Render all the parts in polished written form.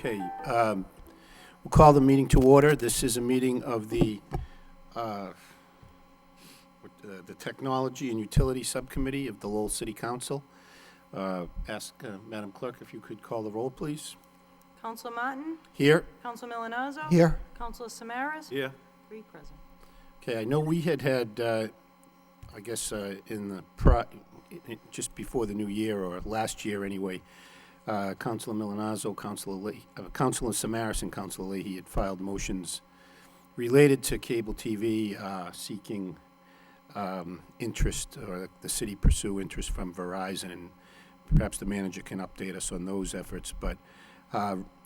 Okay, we'll call the meeting to order. This is a meeting of the Technology and Utility Subcommittee of the Lowell City Council. Ask Madam Clerk if you could call the roll, please. Councilor Martin? Here. Councilor Milonazo? Here. Councilor Samaras? Here. 3 present. Okay, I know we had, I guess, in the just before the new year, or last year anyway, Councilor Milonazo, Councilor Samaras, and Councilor Leahy had filed motions related to cable TV, seeking interest, or the city pursue interest from Verizon, and perhaps the manager can update us on those efforts. But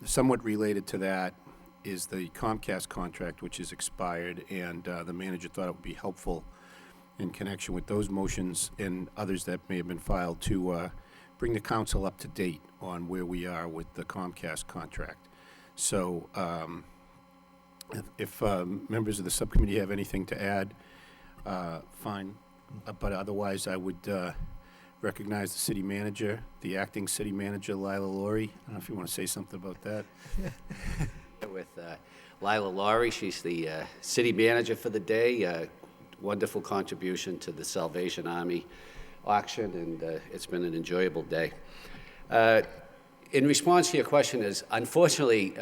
somewhat related to that is the Comcast contract, which is expired, and the manager thought it would be helpful in connection with those motions and others that may have been filed to bring the council up to date on where we are with the Comcast contract. So if members of the subcommittee have anything to add, fine. But otherwise, I would recognize the city manager, the acting city manager, Lila Laurie. I don't know if you want to say something about that. With Lila Laurie, she's the city manager for the day. Wonderful contribution to the Salvation Army auction, and it's been an enjoyable day. In response to your question is, unfortunately,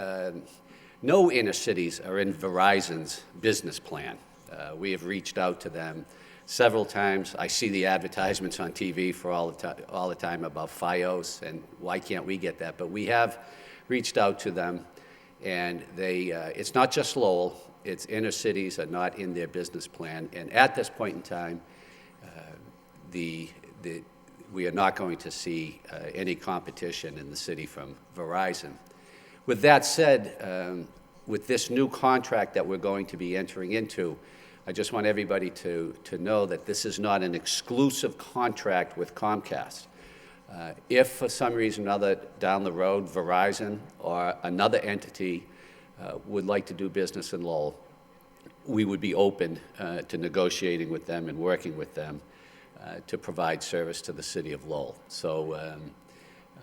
no inner cities are in Verizon's business plan. We have reached out to them several times. I see the advertisements on TV for all the time about FiOS and why can't we get that, but we have reached out to them, and it's not just Lowell, it's inner cities are not in their business plan, and at this point in time, we are not going to see any competition in the city from Verizon. With that said, with this new contract that we're going to be entering into, I just want everybody to know that this is not an exclusive contract with Comcast. If for some reason or other down the road Verizon or another entity would like to do business in Lowell, we would be open to negotiating with them and working with them to provide service to the city of Lowell. So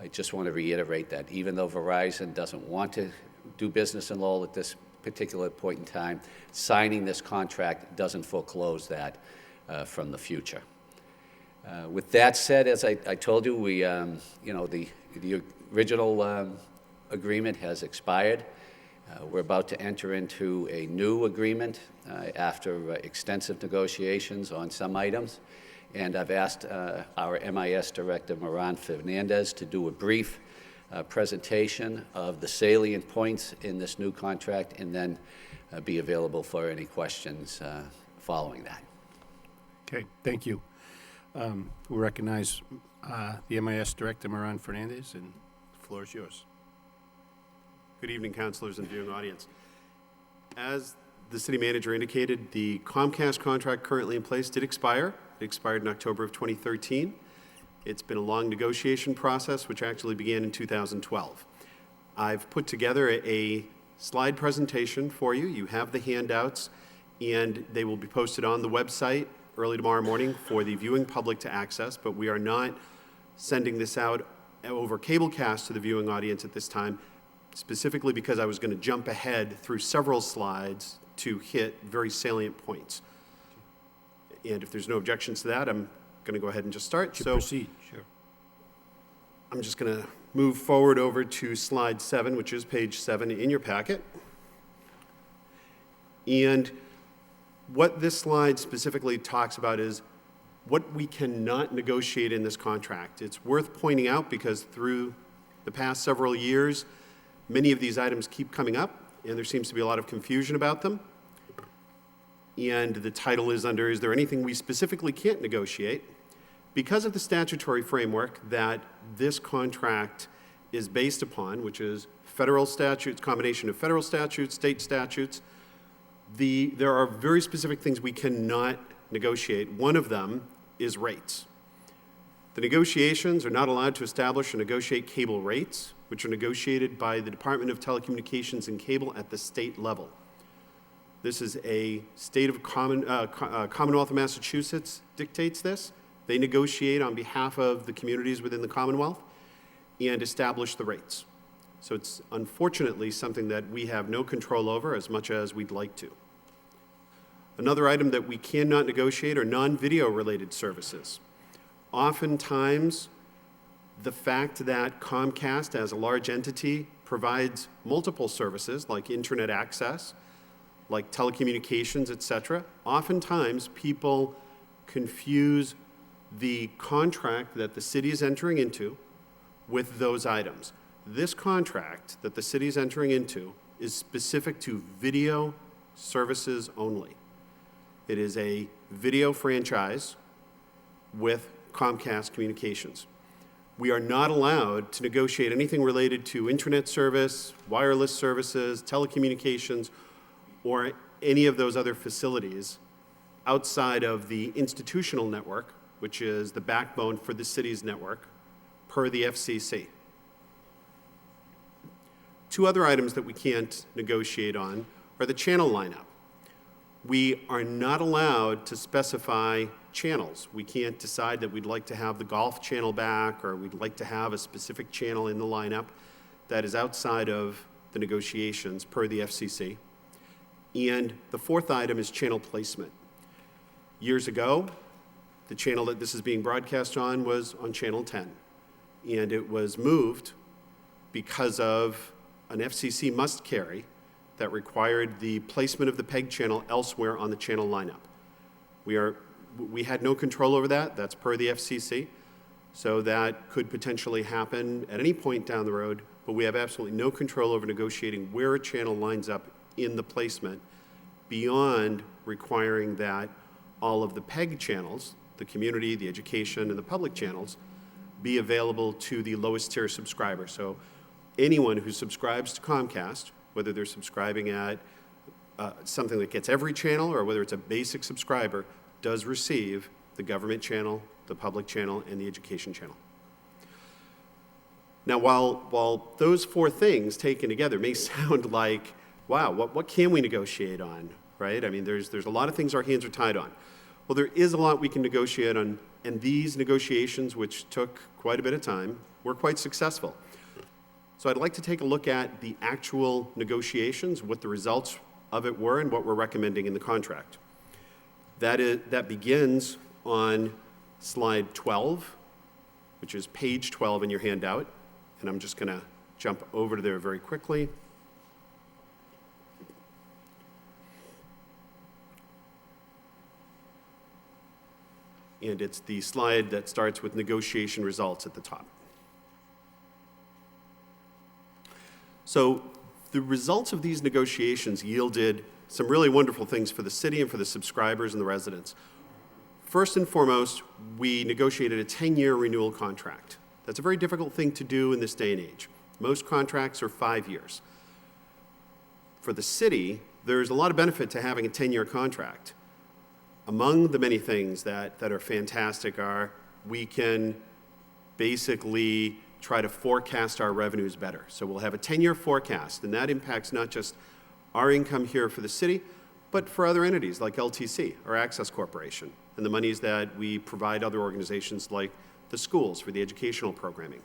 I just want to reiterate that even though Verizon doesn't want to do business in Lowell at this particular point in time, signing this contract doesn't foreclose that from the future. With that said, as I told you, we, the original agreement has expired. We're about to enter into a new agreement after extensive negotiations on some items. And I've asked our MIS Director, Moran Fernandez, to do a brief presentation of the salient points in this new contract and then be available for any questions following that. Okay, thank you. We recognize the MIS Director, Moran Fernandez, and the floor is yours. Good evening, councilors and viewing audience. As the city manager indicated, the Comcast contract currently in place did expire. It expired in October of 2013. It's been a long negotiation process, which actually began in 2012. I've put together a slide presentation for you. You have the handouts, and they will be posted on the website early tomorrow morning for the viewing public to access, but we are not sending this out over cablecast to the viewing audience at this time, specifically because I was going to jump ahead through several slides to hit very salient points. And if there's no objections to that, I'm going to go ahead and just start. So proceed, sure. I'm just going to move forward over to slide 7, which is page 7 in your packet. And what this slide specifically talks about is what we cannot negotiate in this contract. It's worth pointing out because through the past several years, many of these items keep coming up, and there seems to be a lot of confusion about them. And the title is under, is there anything we specifically can't negotiate? Because of the statutory framework that this contract is based upon, which is federal statutes, combination of federal statutes, state statutes, there are very specific things we cannot negotiate. One of them is rates. The negotiations are not allowed to establish or negotiate cable rates, which are negotiated by the Department of Telecommunications and Cable at the state level. This is a state of Commonwealth of Massachusetts dictates this. They negotiate on behalf of the communities within the Commonwealth and establish the rates. So it's unfortunately something that we have no control over as much as we'd like to. Another item that we cannot negotiate are non-video related services. Oftentimes, the fact that Comcast, as a large entity, provides multiple services like internet access, like telecommunications, et cetera, oftentimes people confuse the contract that the city is entering into with those items. This contract that the city is entering into is specific to video services only. It is a video franchise with Comcast Communications. We are not allowed to negotiate anything related to internet service, wireless services, telecommunications, or any of those other facilities outside of the institutional network, which is the backbone for the city's network, per the FCC. Two other items that we can't negotiate on are the channel lineup. We are not allowed to specify channels. We can't decide that we'd like to have the golf channel back or we'd like to have a specific channel in the lineup. That is outside of the negotiations per the FCC. And the fourth item is channel placement. Years ago, the channel that this is being broadcast on was on Channel 10. And it was moved because of an FCC must carry that required the placement of the PEG channel elsewhere on the channel lineup. We had no control over that. That's per the FCC. So that could potentially happen at any point down the road, but we have absolutely no control over negotiating where a channel lines up in the placement beyond requiring that all of the PEG channels, the community, the education, and the public channels, be available to the lowest tier subscriber. So anyone who subscribes to Comcast, whether they're subscribing at something that gets every channel or whether it's a basic subscriber, does receive the government channel, the public channel, and the education channel. Now, while those four things taken together may sound like, wow, what can we negotiate on, right? I mean, there's a lot of things our hands are tied on. Well, there is a lot we can negotiate on, and these negotiations, which took quite a bit of time, were quite successful. So I'd like to take a look at the actual negotiations, what the results of it were, and what we're recommending in the contract. That begins on slide 12, which is page 12 in your handout, and I'm just going to jump over to there very quickly. And it's the slide that starts with negotiation results at the top. So the results of these negotiations yielded some really wonderful things for the city and for the subscribers and the residents. First and foremost, we negotiated a 10-year renewal contract. That's a very difficult thing to do in this day and age. Most contracts are 5 years. For the city, there's a lot of benefit to having a 10-year contract. Among the many things that are fantastic are we can basically try to forecast our revenues better. So we'll have a 10-year forecast, and that impacts not just our income here for the city, but for other entities like LTC or Access Corporation, and the monies that we provide other organizations like the schools for the educational programming.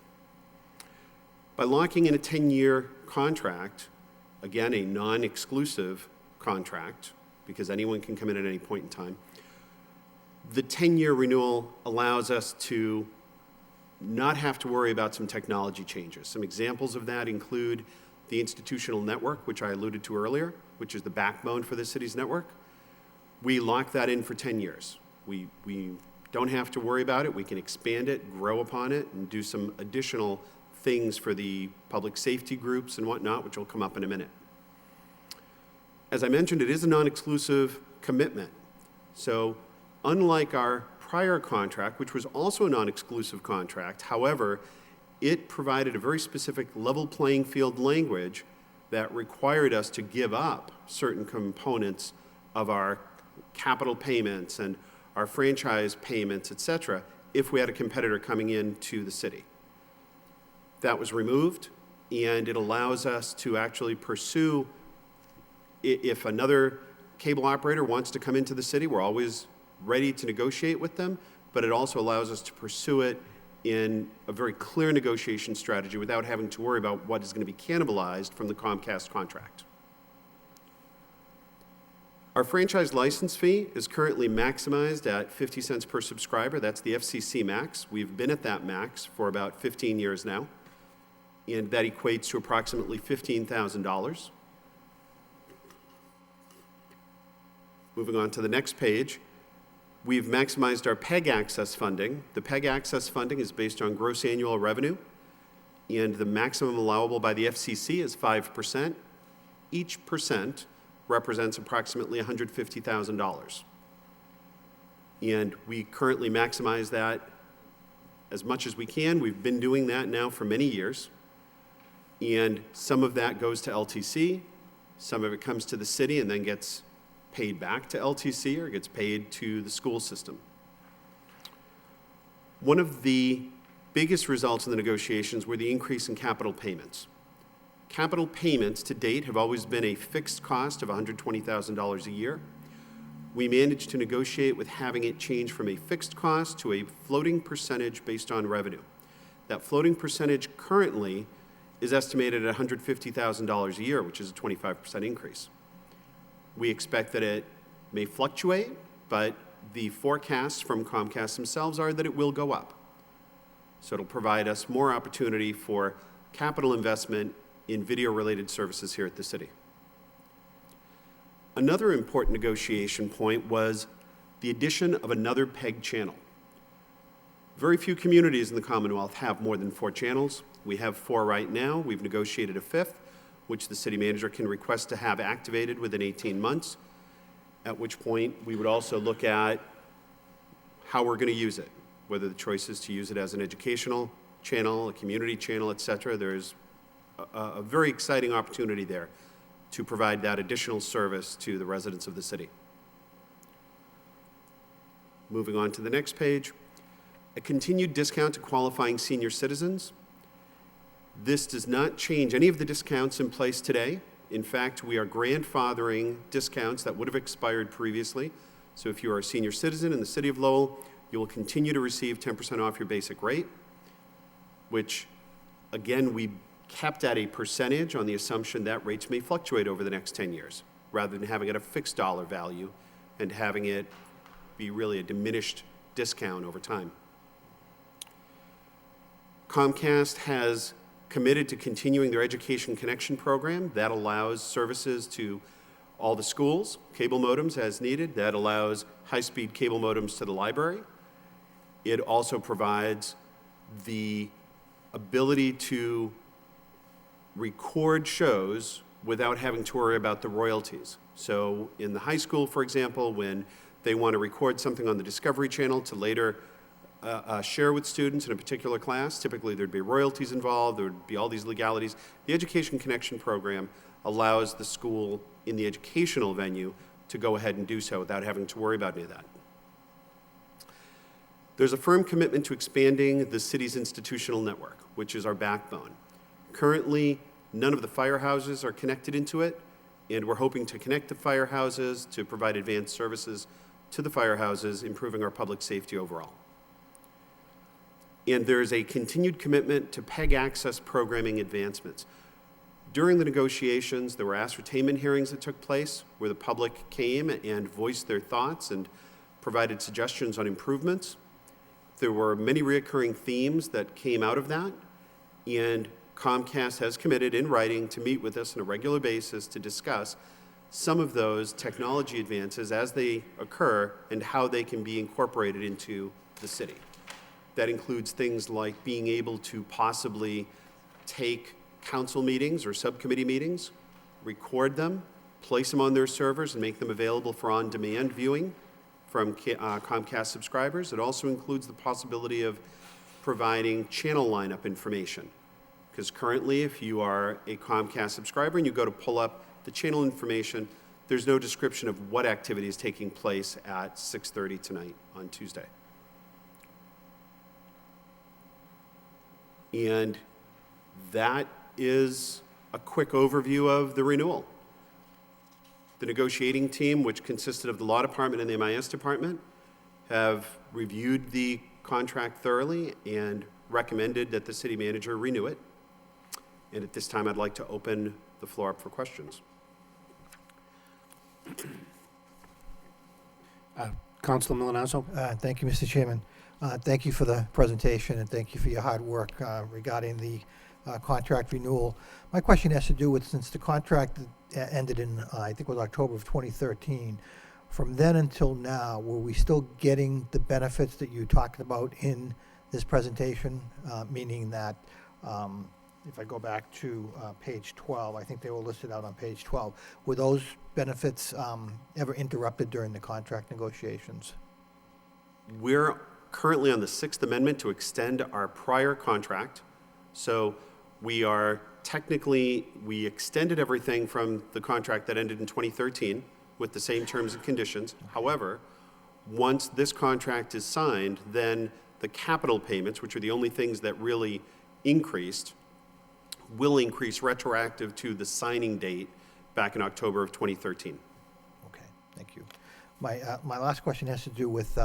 By locking in a 10-year contract, again, a non-exclusive contract, because anyone can come in at any point in time, the 10-year renewal allows us to not have to worry about some technology changes. Some examples of that include the institutional network, which I alluded to earlier, which is the backbone for the city's network. We lock that in for 10 years. We don't have to worry about it. We can expand it, grow upon it, and do some additional things for the public safety groups and whatnot, which will come up in a minute. As I mentioned, it is a non-exclusive commitment. So unlike our prior contract, which was also a non-exclusive contract, however, it provided a very specific level playing field language that required us to give up certain components of our capital payments and our franchise payments, et cetera, if we had a competitor coming into the city. That was removed, and it allows us to actually pursue, if another cable operator wants to come into the city, we're always ready to negotiate with them, but it also allows us to pursue it in a very clear negotiation strategy without having to worry about what is going to be cannibalized from the Comcast contract. Our franchise license fee is currently maximized at 50 cents per subscriber. That's the FCC max. We've been at that max for about 15 years now, and that equates to approximately $15,000. Moving on to the next page, we've maximized our PEG access funding. The PEG access funding is based on gross annual revenue, and the maximum allowable by the FCC is 5%. Each percent represents approximately $150,000. And we currently maximize that as much as we can. We've been doing that now for many years. And some of that goes to LTC, some of it comes to the city and then gets paid back to LTC or gets paid to the school system. One of the biggest results in the negotiations were the increase in capital payments. Capital payments to date have always been a fixed cost of $120,000 a year. We managed to negotiate with having it change from a fixed cost to a floating percentage based on revenue. That floating percentage currently is estimated at $150,000 a year, which is a 25% increase. We expect that it may fluctuate, but the forecasts from Comcast themselves are that it will go up. So it'll provide us more opportunity for capital investment in video-related services here at the city. Another important negotiation point was the addition of another PEG channel. Very few communities in the Commonwealth have more than 4 channels. We have 4 right now. We've negotiated a 5th, which the city manager can request to have activated within 18 months, at which point we would also look at how we're going to use it, whether the choice is to use it as an educational channel, a community channel, et cetera. There's a very exciting opportunity there to provide that additional service to the residents of the city. Moving on to the next page, a continued discount to qualifying senior citizens. This does not change any of the discounts in place today. In fact, we are grandfathering discounts that would have expired previously. So if you are a senior citizen in the city of Lowell, you will continue to receive 10% off your basic rate, which, again, we kept at a percentage on the assumption that rates may fluctuate over the next 10 years, rather than having it a fixed dollar value and having it be really a diminished discount over time. Comcast has committed to continuing their Education Connection program. That allows services to all the schools, cable modems as needed. That allows high-speed cable modems to the library. It also provides the ability to record shows without having to worry about the royalties. So in the high school, for example, when they want to record something on the Discovery Channel to later share with students in a particular class, typically there'd be royalties involved, there would be all these legalities. The Education Connection program allows the school in the educational venue to go ahead and do so without having to worry about any of that. There's a firm commitment to expanding the city's institutional network, which is our backbone. Currently, none of the firehouses are connected into it, and we're hoping to connect the firehouses to provide advanced services to the firehouses, improving our public safety overall. And there's a continued commitment to PEG access programming advancements. During the negotiations, there were ascertainment hearings that took place where the public came and voiced their thoughts and provided suggestions on improvements. There were many recurring themes that came out of that, and Comcast has committed in writing to meet with us on a regular basis to discuss some of those technology advances as they occur and how they can be incorporated into the city. That includes things like being able to possibly take council meetings or subcommittee meetings, record them, place them on their servers, and make them available for on-demand viewing from Comcast subscribers. It also includes the possibility of providing channel lineup information. Because currently, if you are a Comcast subscriber and you go to pull up the channel information, there's no description of what activity is taking place at 6:30 tonight on Tuesday. And that is a quick overview of the renewal. The negotiating team, which consisted of the Law Department and the MIS Department, have reviewed the contract thoroughly and recommended that the city manager renew it. And at this time, I'd like to open the floor up for questions. Councilor Milonazo? Thank you, Mr. Chairman. Thank you for the presentation, and thank you for your hard work regarding the contract renewal. My question has to do with, since the contract ended in, I think it was October of 2013, from then until now, were we still getting the benefits that you talked about in this presentation? Meaning that, if I go back to page 12, I think they were listed out on page 12, were those benefits ever interrupted during the contract negotiations? We're currently on the Sixth Amendment to extend our prior contract. So we extended everything from the contract that ended in 2013 with the same terms and conditions. However, once this contract is signed, then the capital payments, which are the only things that really increased, will increase retroactive to the signing date back in October of 2013. Okay, thank you. My last question has to do with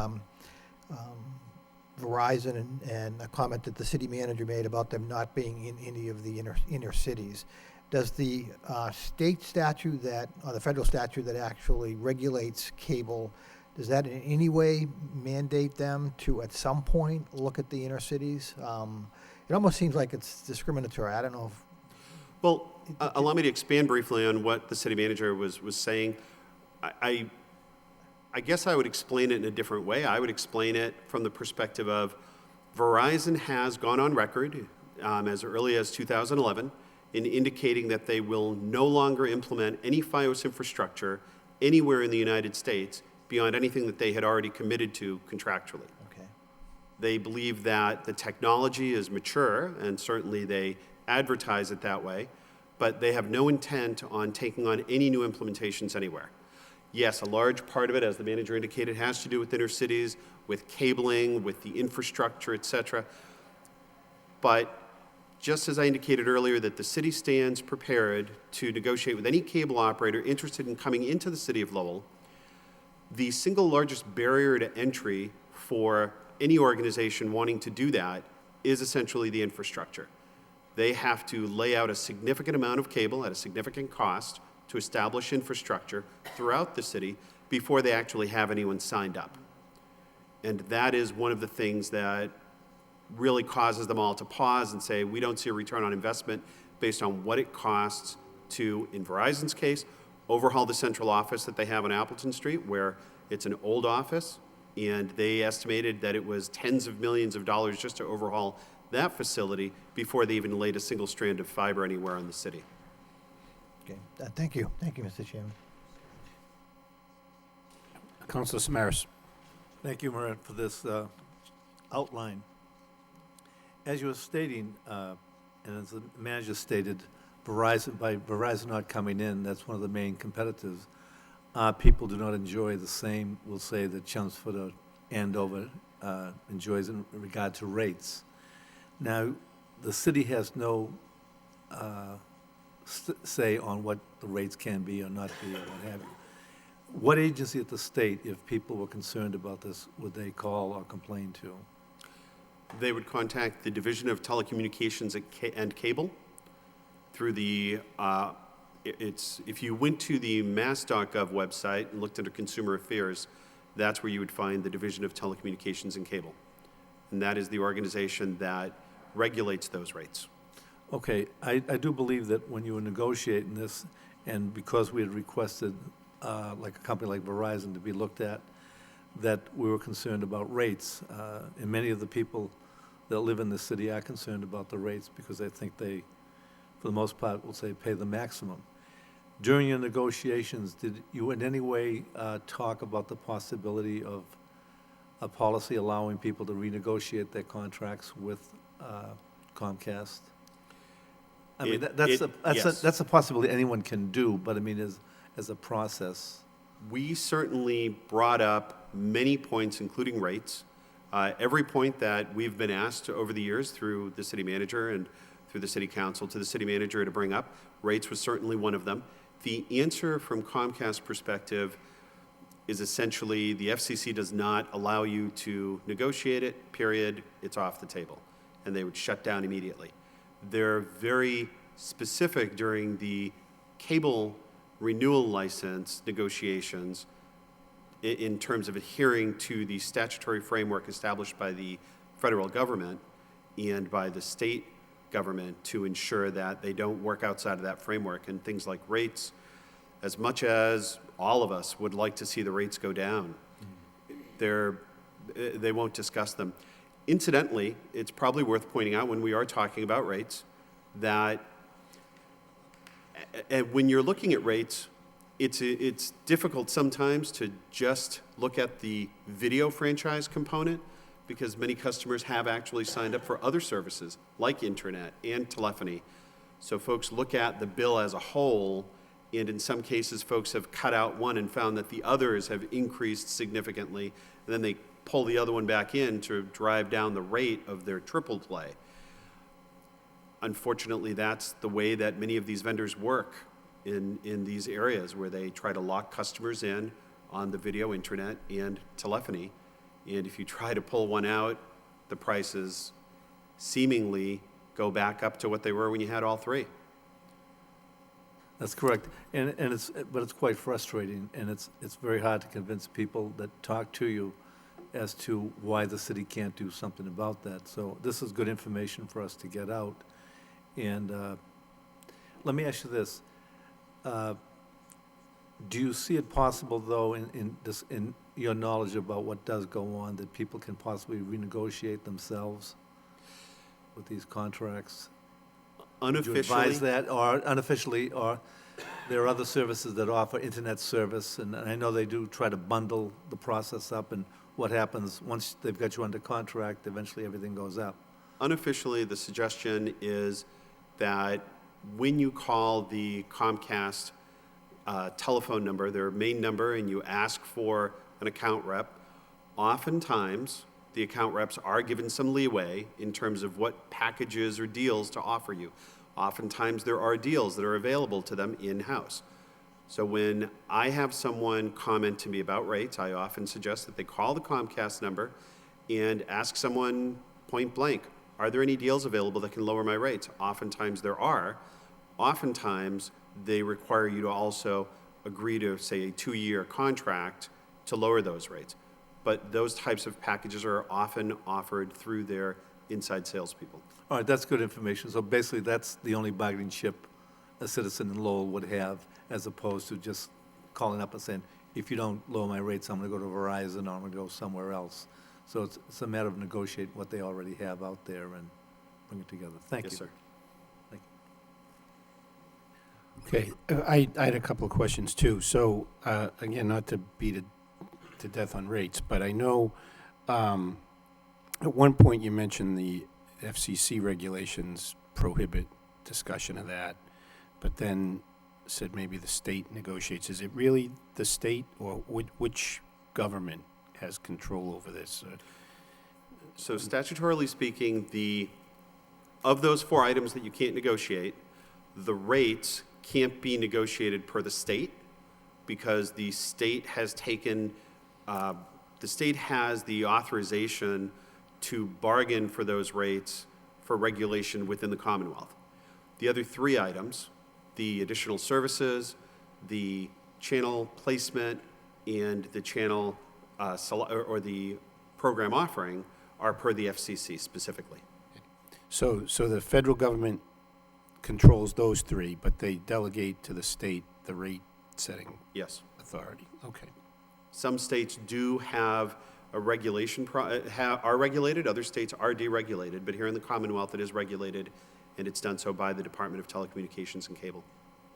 Verizon and a comment that the city manager made about them not being in any of the inner cities. Does the state statute or the federal statute that actually regulates cable, does that in any way mandate them to, at some point, look at the inner cities? It almost seems like it's discriminatory. I don't know if... Well, allow me to expand briefly on what the city manager was saying. I guess I would explain it in a different way. I would explain it from the perspective of Verizon has gone on record as early as 2011 in indicating that they will no longer implement any FiOS infrastructure anywhere in the United States beyond anything that they had already committed to contractually. Okay. They believe that the technology is mature, and certainly they advertise it that way, but they have no intent on taking on any new implementations anywhere. Yes, a large part of it, as the manager indicated, has to do with inner cities, with cabling, with the infrastructure, et cetera. But just as I indicated earlier, that the city stands prepared to negotiate with any cable operator interested in coming into the city of Lowell. The single largest barrier to entry for any organization wanting to do that is essentially the infrastructure. They have to lay out a significant amount of cable at a significant cost to establish infrastructure throughout the city before they actually have anyone signed up. And that is one of the things that really causes them all to pause and say, we don't see a return on investment based on what it costs to, in Verizon's case, overhaul the central office that they have on Appleton Street, where it's an old office, and they estimated that it was tens of millions of dollars just to overhaul that facility before they even laid a single strand of fiber anywhere in the city. Okay. Thank you. Thank you, Mr. Chairman. Councilor Samaras? Thank you, Marin, for this outline. As you were stating, and as the manager stated, by Verizon not coming in, that's one of the main competitors. People do not enjoy the same, we'll say, that Chelmsford or Andover enjoys in regard to rates. Now, the city has no say on what the rates can be or not be or what have you. What agency at the state, if people were concerned about this, would they call or complain to? They would contact the Division of Telecommunications and Cable through the, if you went to the mass.gov website and looked under Consumer Affairs, that's where you would find the Division of Telecommunications and Cable. And that is the organization that regulates those rates. Okay, I do believe that when you were negotiating this, and because we had requested, like a company like Verizon to be looked at, that we were concerned about rates. And many of the people that live in the city are concerned about the rates because they think they, for the most part, will say pay the maximum. During your negotiations, did you in any way talk about the possibility of a policy allowing people to renegotiate their contracts with Comcast? I mean, that's a possibility anyone can do, but I mean, as a process. We certainly brought up many points, including rates. Every point that we've been asked over the years through the city manager and through the city council to the city manager to bring up, rates was certainly one of them. The answer from Comcast's perspective is essentially the FCC does not allow you to negotiate it, period, it's off the table. and they would shut down immediately. They're very specific during the cable renewal license negotiations in terms of adhering to the statutory framework established by the federal government and by the state government to ensure that they don't work outside of that framework. And things like rates, as much as all of us would like to see the rates go down, they won't discuss them. Incidentally, it's probably worth pointing out when we are talking about rates that when you're looking at rates, it's difficult sometimes to just look at the video franchise component, because many customers have actually signed up for other services like internet and telephony. So folks look at the bill as a whole, and in some cases folks have cut out one and found that the others have increased significantly, and then they pull the other one back in to drive down the rate of their triple play. Unfortunately, that's the way that many of these vendors work in these areas, where they try to lock customers in on the video, internet, and telephony. And if you try to pull one out, the prices seemingly go back up to what they were when you had all three. That's correct. And it's quite frustrating, and it's very hard to convince people that talk to you as to why the city can't do something about that. So this is good information for us to get out. And let me ask you this. Do you see it possible, though, in your knowledge about what does go on, that people can possibly renegotiate themselves with these contracts? Unofficially, Would you advise that, or unofficially, or there are other services that offer internet service, and I know they do try to bundle the process up, and what happens once they've got you under contract, eventually everything goes up. unofficially, the suggestion is that when you call the Comcast telephone number, their main number, and you ask for an account rep, oftentimes the account reps are given some leeway in terms of what packages or deals to offer you. Oftentimes there are deals that are available to them in-house. So when I have someone comment to me about rates, I often suggest that they call the Comcast number and ask someone point blank, are there any deals available that can lower my rates? Oftentimes there are. Oftentimes they require you to also agree to, say, a 2-year contract to lower those rates. But those types of packages are often offered through their inside salespeople. All right, that's good information. So basically, that's the only bargaining chip a citizen in Lowell would have, as opposed to just calling up and saying, if you don't lower my rates, I'm going to go to Verizon, or I'm going to go somewhere else. So it's a matter of negotiating what they already have out there and bring it together. Thank you. Yes, sir. Thank Okay, I had a couple of questions too. So, again, not to beat it to death on rates, but I know at one point you mentioned the FCC regulations prohibit discussion of that, but then said maybe the state negotiates. Is it really the state, or which government has control over this? So statutorily speaking, of those 4 items that you can't negotiate, the rates can't be negotiated per the state, because the state has taken, the state has the authorization to bargain for those rates for regulation within the Commonwealth. The other 3 items, the additional services, the channel placement, and the channel or the program offering, are per the FCC specifically. So the federal government controls those 3, but they delegate to the state the rate-setting Yes. authority. Okay. Some states do have a regulation, are regulated, other states are deregulated, but here in the Commonwealth it is regulated, and it's done so by the Department of Telecommunications and Cable.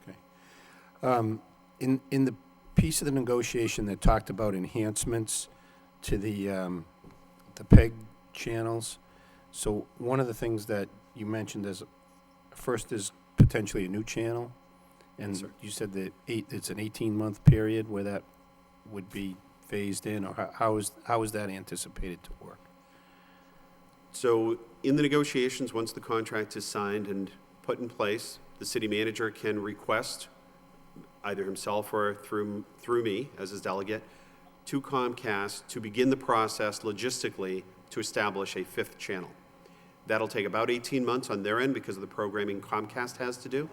Okay. In the piece of the negotiation that talked about enhancements to the PEG channels, so one of the things that you mentioned is, first is potentially a new channel, and Yes, sir. you said that it's an 18-month period where that would be phased in, or how is that anticipated to work? So in the negotiations, once the contract is signed and put in place, the city manager can request, either himself or through me as his delegate, to Comcast to begin the process logistically to establish a 5th channel. That'll take about 18 months on their end because of the programming Comcast has to do.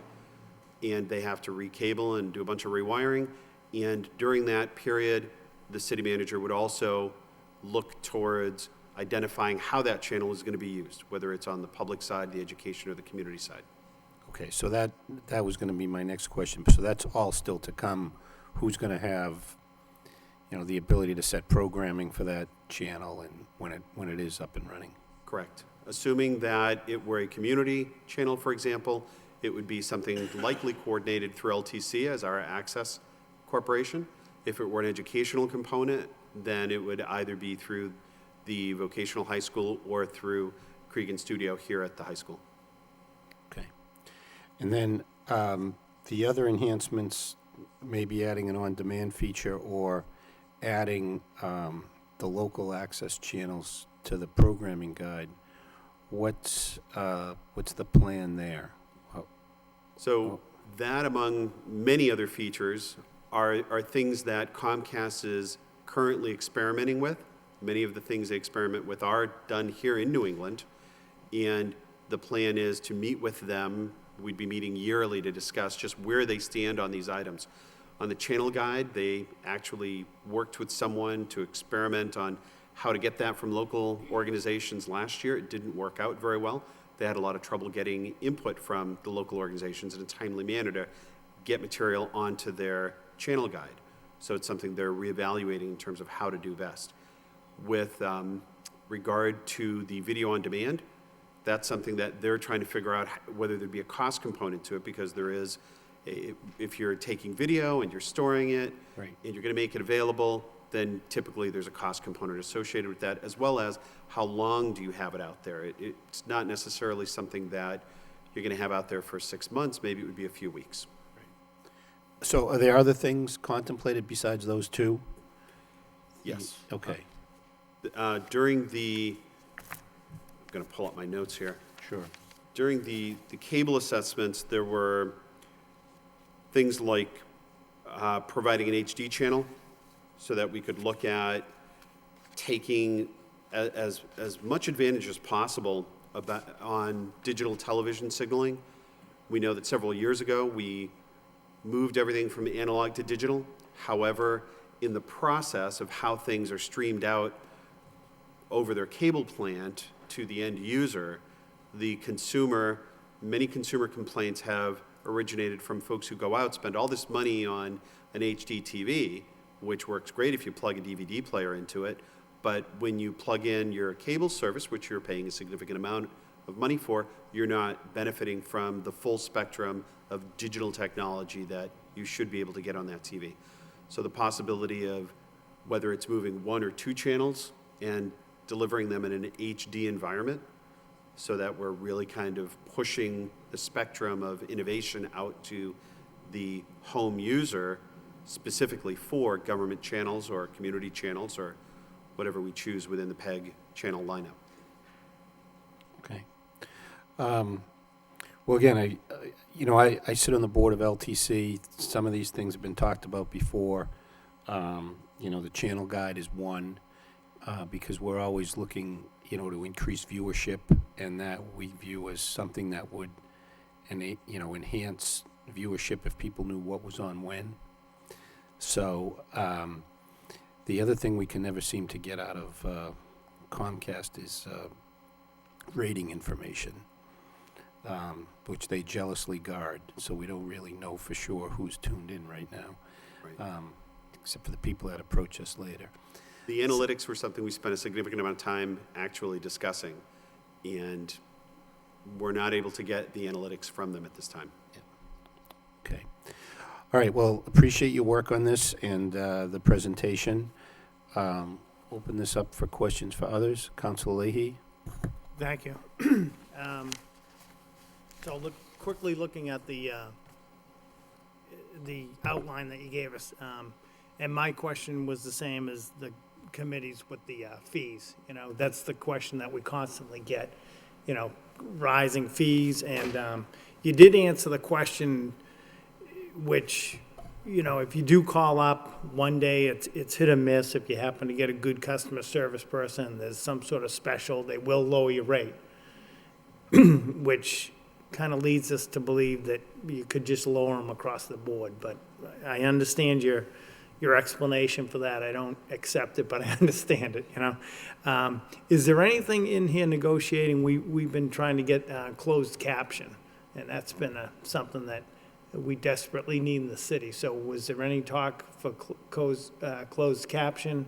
And they have to recable and do a bunch of rewiring. And during that period, the city manager would also look towards identifying how that channel is going to be used, whether it's on the public side, the education, or the community side. Okay, so that was going to be my next question. So that's all still to come. Who's going to have, the ability to set programming for that channel and when it is up and running? Correct. Assuming that it were a community channel, for example, it would be something likely coordinated through LTC as our access corporation. If it were an educational component, then it would either be through the vocational high school or through Cregan Studio here at the high school. Okay. And then the other enhancements, maybe adding an on-demand feature or adding the local access channels to the programming guide. What's the plan there? So that, among many other features, are things that Comcast is currently experimenting with. Many of the things they experiment with are done here in New England, and the plan is to meet with them. We'd be meeting yearly to discuss just where they stand on these items. On the channel guide, they actually worked with someone to experiment on how to get that from local organizations last year. It didn't work out very well. They had a lot of trouble getting input from the local organizations in a timely manner to get material onto their channel guide. So it's something they're reevaluating in terms of how to do best. With regard to the video on demand, that's something that they're trying to figure out whether there'd be a cost component to it, because there is, if you're taking video and you're storing it, Right. and you're going to make it available, then typically there's a cost component associated with that, as well as how long do you have it out there. It's not necessarily something that you're going to have out there for 6 months. Maybe it would be a few weeks. So are there other things contemplated besides those two? Yes. Okay, During the, I'm going to pull up my notes here. sure. During the cable assessments, there were things like providing an HD channel so that we could look at taking as much advantage as possible on digital television signaling. We know that several years ago, we moved everything from analog to digital. However, in the process of how things are streamed out over their cable plant to the end user, many consumer complaints have originated from folks who go out, spend all this money on an HD TV, which works great if you plug a DVD player into it, but when you plug in your cable service, which you're paying a significant amount of money for, you're not benefiting from the full spectrum of digital technology that you should be able to get on that TV. So the possibility of whether it's moving 1 or 2 channels and delivering them in an HD environment, so that we're really kind of pushing the spectrum of innovation out to the home user, specifically for government channels or community channels or whatever we choose within the PEG channel lineup. Okay. Well, again, I sit on the board of LTC. Some of these things have been talked about before. The channel guide is one, because we're always looking, to increase viewership, and that we view as something that would, enhance viewership if people knew what was on when. So, the other thing we can never seem to get out of Comcast is rating information, which they jealously guard, so we don't really know for sure who's tuned in right now, Right. Except for the people that approach us later. The analytics were something we spent a significant amount of time actually discussing, and we're not able to get the analytics from them at this time. Okay. All right, well, appreciate your work on this and the presentation. Open this up for questions for others. Councilor Leahy? Thank you. So quickly looking at the outline that you gave us, and my question was the same as the committees with the fees. That's the question that we constantly get, rising fees. And you did answer the question, which, if you do call up, one day it's hit or miss. If you happen to get a good customer service person, there's some sort of special, they will lower your rate. which kind of leads us to believe that you could just lower them across the board. But I understand your explanation for that. I don't accept it, but I understand it, you know. Is there anything in here negotiating? We've been trying to get closed caption, and that's been something that we desperately need in the city. So was there any talk for closed caption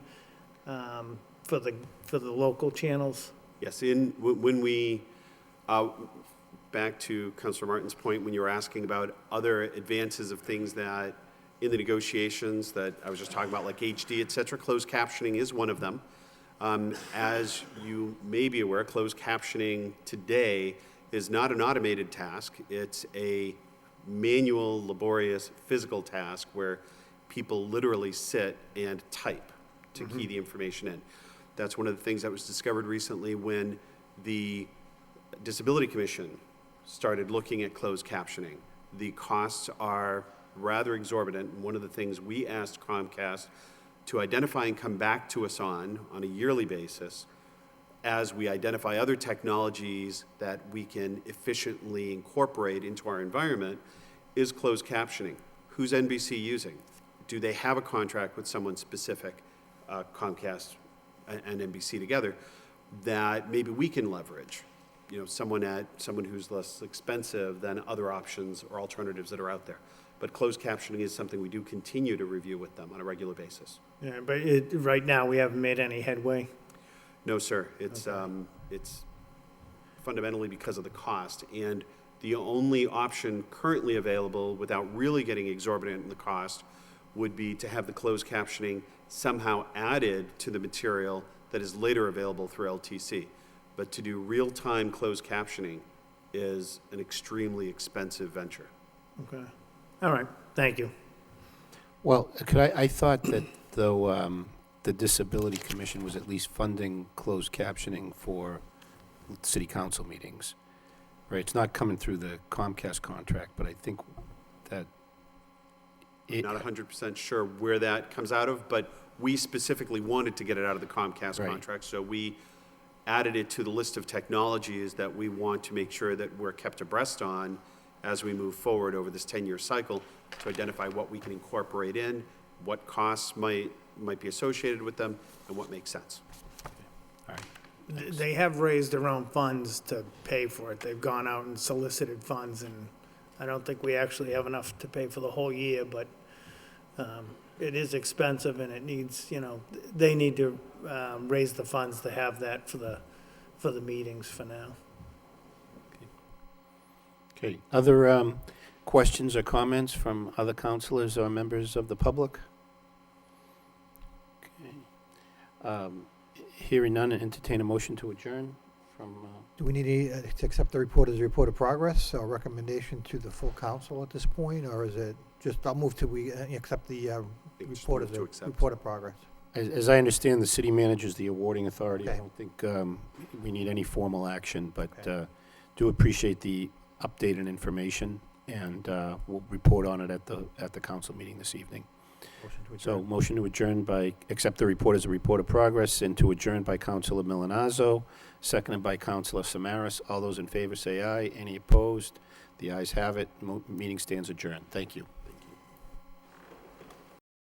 for the local channels? Yes, when we, back to Councilor Martin's point, when you were asking about other advances of things that in the negotiations that I was just talking about, like HD, et cetera, closed captioning is one of them. As you may be aware, closed captioning today is not an automated task. It's a manual, laborious, physical task where people literally sit and type to key the information in. That's one of the things that was discovered recently when the Disability Commission started looking at closed captioning. The costs are rather exorbitant, and one of the things we asked Comcast to identify and come back to us on a yearly basis as we identify other technologies that we can efficiently incorporate into our environment is closed captioning. Who's NBC using? Do they have a contract with someone specific, Comcast and NBC together, that maybe we can leverage? You know, someone who's less expensive than other options or alternatives that are out there. But closed captioning is something we do continue to review with them on a regular basis. Yeah, but right now, we haven't made any headway. No, sir. It's fundamentally because of the cost. And the only option currently available without really getting exorbitant in the cost would be to have the closed captioning somehow added to the material that is later available through LTC. But to do real-time closed captioning is an extremely expensive venture. Okay. All right, thank you. Well, I thought that though the Disability Commission was at least funding closed captioning for city council meetings, right? It's not coming through the Comcast contract, but I think that Not 100% sure where that comes out of, but we specifically wanted to get it out of the Comcast Right. contract, so we added it to the list of technologies that we want to make sure that we're kept abreast on as we move forward over this 10-year cycle to identify what we can incorporate in, what costs might be associated with them, and what makes sense. all right. They have raised their own funds to pay for it. They've gone out and solicited funds, and I don't think we actually have enough to pay for the whole year, but it is expensive, and it needs, you know, they need to raise the funds to have that for the meetings for now. Okay, other questions or comments from other councilors or members of the public? Okay. Hearing none, entertain a motion to adjourn from, Do we need to accept the report as a report of progress or recommendation to the full council at this point? Or is it just, I'll move to we accept the think just report move as to a accept. report of progress? as I understand, the city manager is the awarding authority. I Okay. don't think we need any formal action, but Okay. do appreciate the update and information, and we'll report on it at the council meeting this evening. Motion to So, adjourn. motion to adjourn by, accept the report as a report of progress, and to adjourn by Councilor Milonazo, seconded by Councilor Samaras. All those in favor say aye. Any opposed? The ayes have it. Meeting stands adjourned. Thank you.